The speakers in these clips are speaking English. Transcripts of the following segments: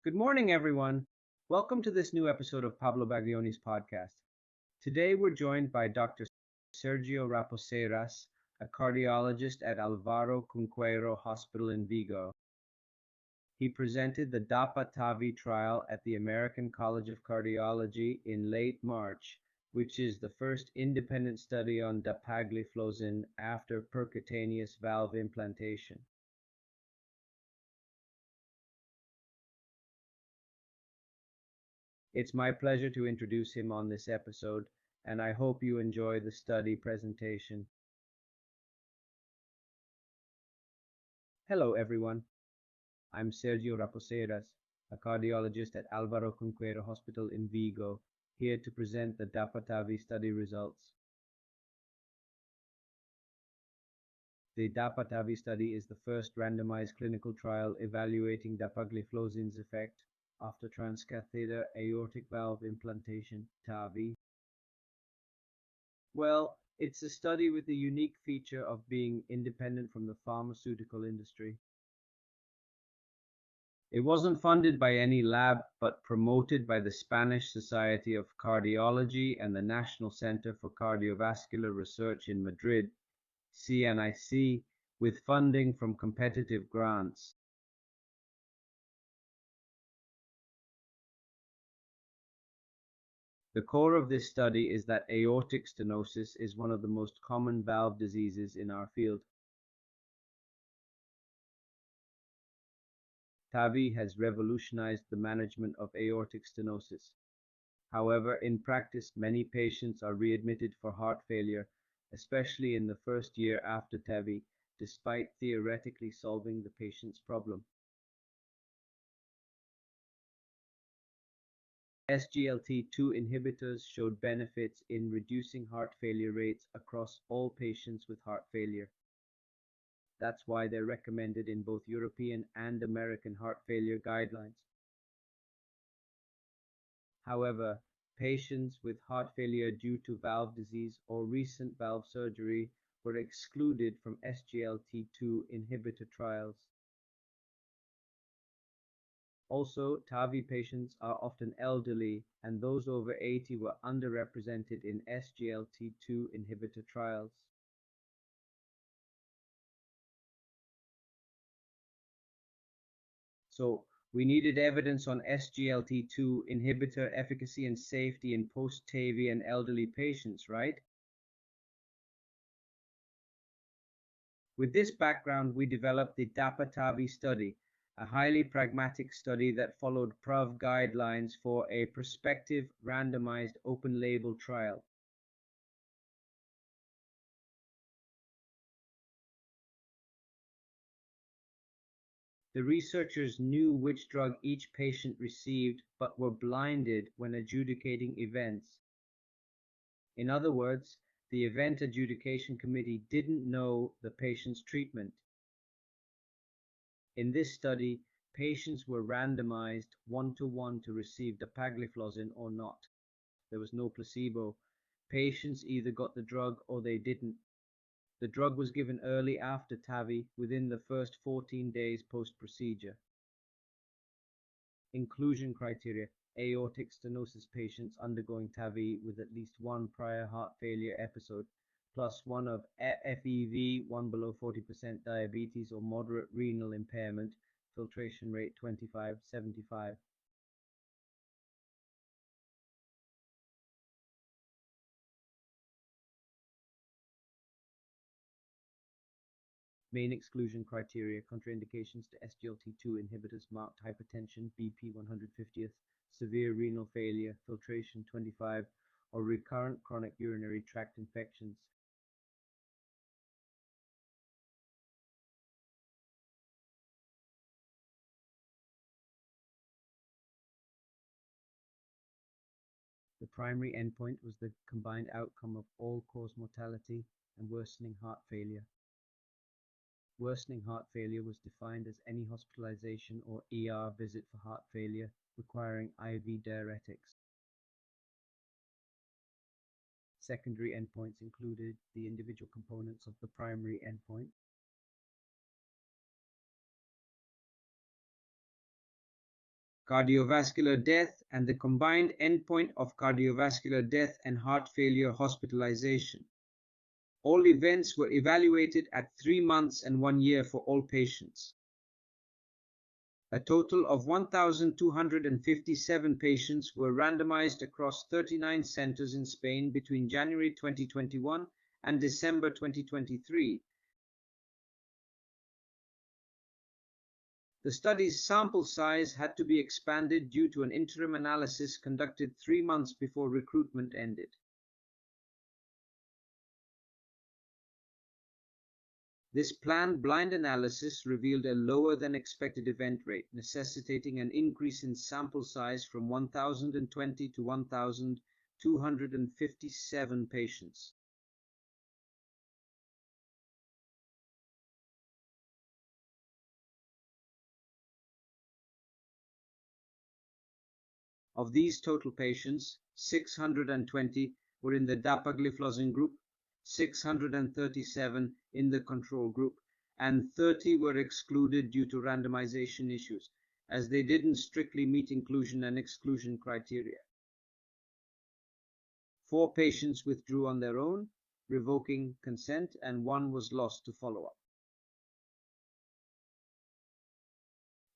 Good morning, everyone. Welcome to this new episode of Pablo Baglioni's podcast. Today we're joined by Dr. Sergio Raposeiras, a cardiologist at Alvaro Cunqueiro Hospital in Vigo. He presented the DAPA-TAVI trial at the American College of Cardiology in late March, which is the first independent study on dapagliflozin after percutaneous valve implantation. It's my pleasure to introduce him on this episode, and I hope you enjoy the study presentation. Hello, everyone. I'm Sergio Raposeiras, a cardiologist at Alvaro Cunqueiro Hospital in Vigo, here to present the DAPA-TAVI study results. The DAPA-TAVI study is the first randomized clinical trial evaluating dapagliflozin's effect after transcatheter aortic valve implantation, TAVI. Well, it's a study with the unique feature of being independent from the pharmaceutical industry. It wasn't funded by any lab, but promoted by the Spanish Society of Cardiology and the National Center for Cardiovascular Research in Madrid, CNIC, with funding from competitive grants. The core of this study is that aortic stenosis is one of the most common valve diseases in our field. TAVI has revolutionized the management of aortic stenosis. However, in practice, many patients are readmitted for heart failure, especially in the first year after TAVI, despite theoretically solving the patient's problem. SGLT2 inhibitors showed benefits in reducing heart failure rates across all patients with heart failure. That's why they're recommended in both European and American heart failure guidelines. However, patients with heart failure due to valve disease or recent valve surgery were excluded from SGLT2 inhibitor trials. Also, TAVI patients are often elderly, and those over 80 were underrepresented in SGLT2 inhibitor trials. So, we needed evidence on SGLT2 inhibitor efficacy and safety in post-TAVI and elderly patients, right? With this background, we developed the DAPA-TAVI study, a highly pragmatic study that followed PROV guidelines for a prospective randomized open-label trial. The researchers knew which drug each patient received, but were blinded when adjudicating events. In other words, the event adjudication committee didn't know the patient's treatment. In this study, patients were randomized 1-to-1 to receive dapagliflozin or not. There was no placebo. Patients either got the drug or they didn't. The drug was given early after TAVI, within the first 14 days post-procedure. Inclusion criteria: aortic stenosis patients undergoing TAVI with at least one prior heart failure episode, plus one of FEV, one below 40% diabetes or moderate renal impairment, filtration rate 25/75. Main exclusion criteria: contraindications to SGLT2 inhibitors marked hypertension, BP 150th, severe renal failure, filtration 25, or recurrent chronic urinary tract infections. The primary endpoint was the combined outcome of all-cause mortality and worsening heart failure. Worsening heart failure was defined as any hospitalization or ER visit for heart failure requiring IV diuretics. Secondary endpoints included the individual components of the primary endpoint, cardiovascular death, and the combined endpoint of cardiovascular death and heart failure hospitalization. All events were evaluated at 3 months and 1 year for all patients. A total of 1,257 patients were randomized across 39 centers in Spain between January 2021 and December 2023. The study's sample size had to be expanded due to an interim analysis conducted 3 months before recruitment ended. This planned blind analysis revealed a lower than expected event rate, necessitating an increase in sample size from 1,020 to 1,257 patients. Of these total patients, 620 were in the dapagliflozin group, 637 in the control group, and 30 were excluded due to randomization issues, as they didn't strictly meet inclusion and exclusion criteria. 4 patients withdrew on their own, revoking consent, and 1 was lost to follow-up.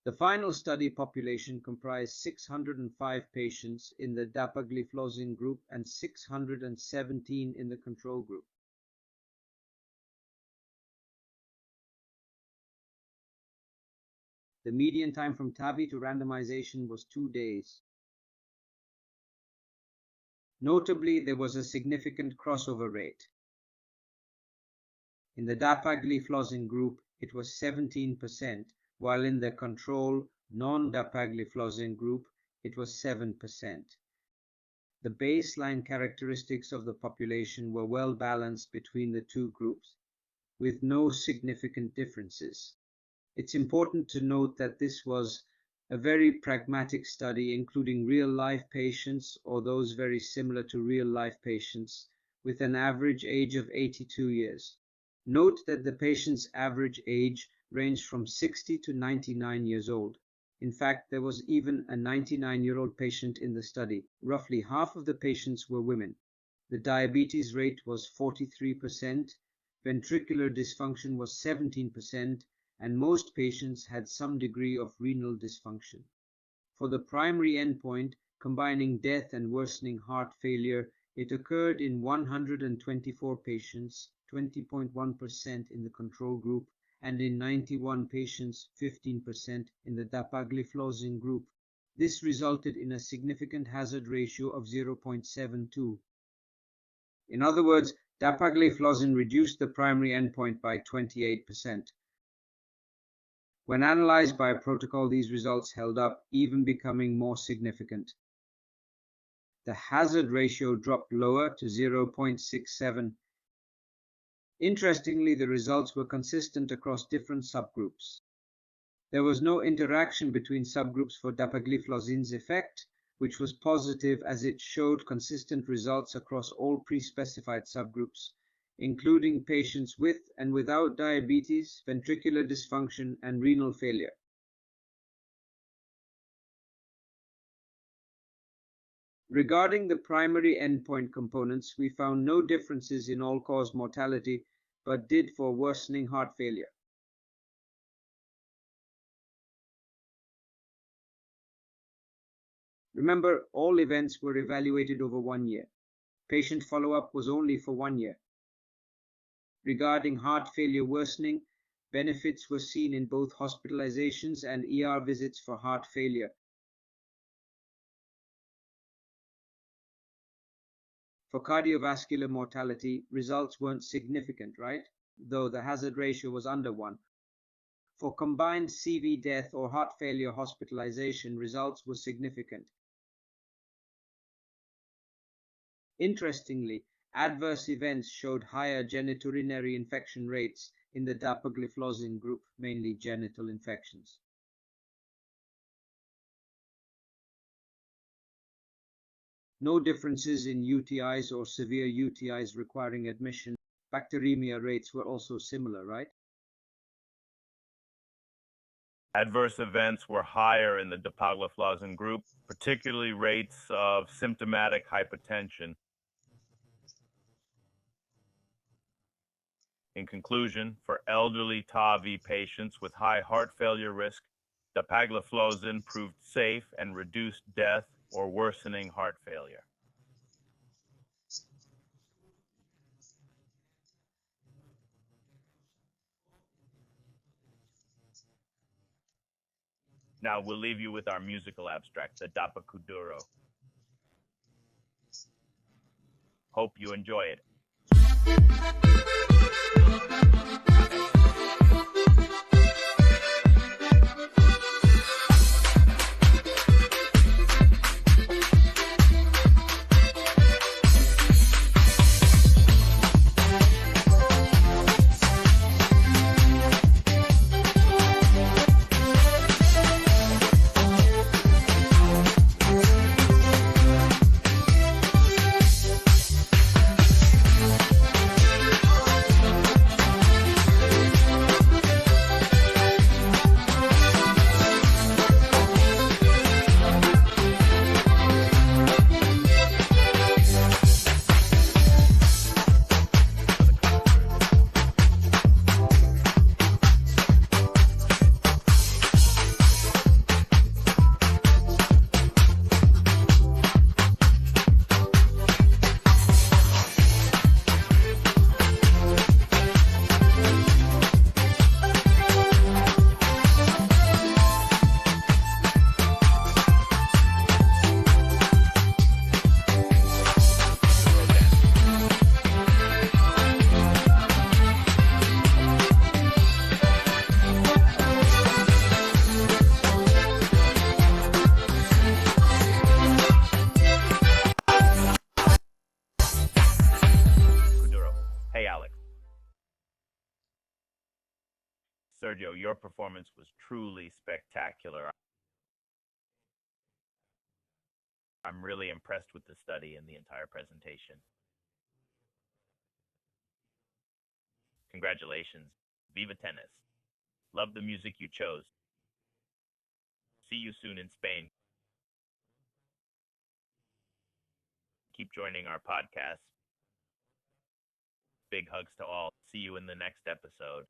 The final study population comprised 605 patients in the dapagliflozin group and 617 in the control group. The median time from TAVI to randomization was 2 days. Notably, there was a significant crossover rate. In the dapagliflozin group, it was 17%, while in the control non-dapagliflozin group, it was 7%. The baseline characteristics of the population were well balanced between the two groups, with no significant differences. It's important to note that this was a very pragmatic study, including real-life patients or those very similar to real-life patients, with an average age of 82 years. Note that the patient's average age ranged from 60 to 99 years old. In fact, there was even a 99-year-old patient in the study. Roughly half of the patients were women. The diabetes rate was 43%, ventricular dysfunction was 17%, and most patients had some degree of renal dysfunction. For the primary endpoint, combining death and worsening heart failure, it occurred in 124 patients, 20.1% in the control group, and in 91 patients, 15% in the dapagliflozin group. This resulted in a significant hazard ratio of 0.72. In other words, dapagliflozin reduced the primary endpoint by 28%. When analyzed by a protocol, these results held up, even becoming more significant. The hazard ratio dropped lower to 0.67. Interestingly, the results were consistent across different subgroups. There was no interaction between subgroups for dapagliflozin's effect, which was positive as it showed consistent results across all pre-specified subgroups, including patients with and without diabetes, ventricular dysfunction, and renal failure. Regarding the primary endpoint components, we found no differences in all-cause mortality, but did for worsening heart failure. Remember, all events were evaluated over 1 year. Patient follow-up was only for 1 year. Regarding heart failure worsening, benefits were seen in both hospitalizations and ER visits for heart failure. For cardiovascular mortality, results weren't significant, right? Though the hazard ratio was under 1. For combined CV death or heart failure hospitalization, results were significant. Interestingly, adverse events showed higher genitourinary infection rates in the dapagliflozin group, mainly genital infections. No differences in UTIs or severe UTIs requiring admission. Bacteremia rates were also similar, right? Adverse events were higher in the dapagliflozin group, particularly rates of symptomatic hypotension. In conclusion, for elderly TAVI patients with high heart failure risk, dapagliflozin proved safe and reduced death or worsening heart failure. Now we'll leave you with our musical abstract, the DAPA-TAVI. Hope you enjoy it. Hey, Alex. Sergio, your performance was truly spectacular. I'm really impressed with the study and the entire presentation. Congratulations. Viva tennis. Love the music you chose. See you soon in Spain. Keep joining our podcast. Big hugs to all. See you in the next episode.